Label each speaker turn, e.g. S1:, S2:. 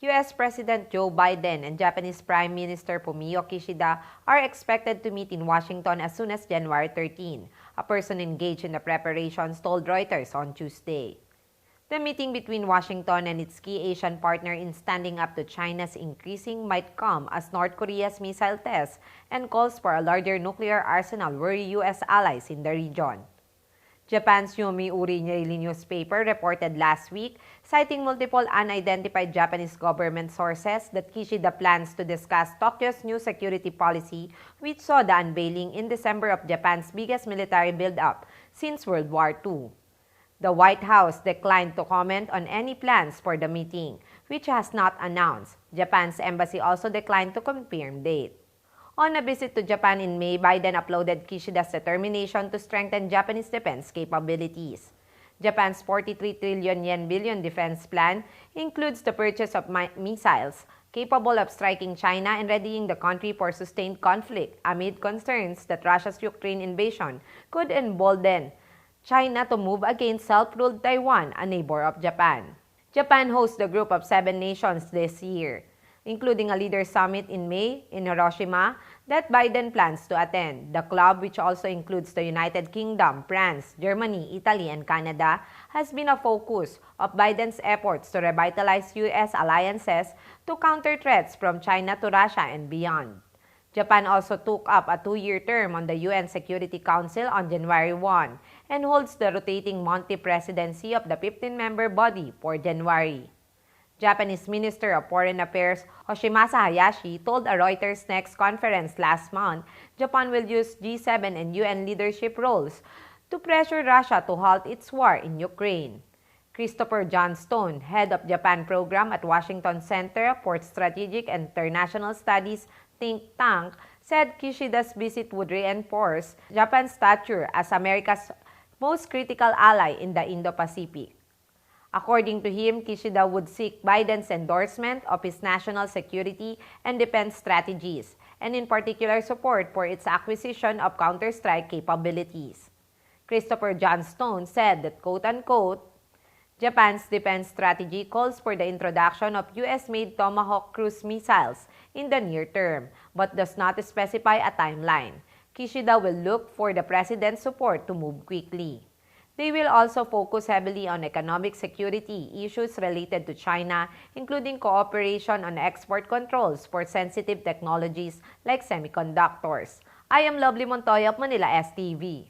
S1: U.S. President Joe Biden and Japanese Prime Minister Fumio Kishida are expected to meet in Washington as soon as January 13, a person engaged in the preparations told Reuters on Tuesday. The meeting between Washington and its key Asian partner in standing up to China's increasing might come as North Korea's missile tests and calls for a larger nuclear arsenal worry U.S. allies in the region. Japan's Yomiuri Daily newspaper reported last week, citing multiple unidentified Japanese government sources, that Kishida plans to discuss Tokyo's new security policy, which saw the unveiling in December of Japan's biggest military build-up since World War II. The White House declined to comment on any plans for the meeting, which has not announced. Japan's embassy also declined to confirm date. On a visit to Japan in May, Biden uploaded Kishida's determination to strengthen Japanese defense capabilities. Japan's 43 trillion yen billion defense plan includes the purchase of missiles capable of striking China and readying the country for sustained conflict amid concerns that Russia's Ukraine invasion could embolden China to move against self-ruled Taiwan, a neighbor of Japan. Japan hosts the group of 7 nations this year, including a leaders' summit in May in Hiroshima that Biden plans to attend. The club, which also includes the United Kingdom, France, Germany, Italy, and Canada, has been a focus of Biden's efforts to revitalize U.S. alliances to counter threats from China to Russia and beyond. Japan also took up a 2-year term on the UN Security Council on January 1 and holds the rotating Monty presidency of the 15-member body for January. Japanese Minister of Foreign Affairs Yoshimasa Hayashi told a Reuters Next conference last month Japan will use G7 and UN leadership roles to pressure Russia to halt its war in Ukraine. Christopher Johnstone, head of Japan program at Washington Center for Strategic and International Studies think tank, said Kishida's visit would reinforce Japan's stature as America's most critical ally in the Indo-Pacific. According to him, Kishida would seek Biden's endorsement of his national security and defense strategies, and in particular support for its acquisition of counter-strike capabilities. Christopher Johnstone said that, quote-unquote, Japan's defense strategy calls for the introduction of US-made Tomahawk cruise missiles in the near term, but does not specify a timeline. Kishida will look for the president's support to move quickly. They will also focus heavily on economic security issues related to China, including cooperation on export controls for sensitive technologies like semiconductors. I am Lovely Montoya of Manila STV.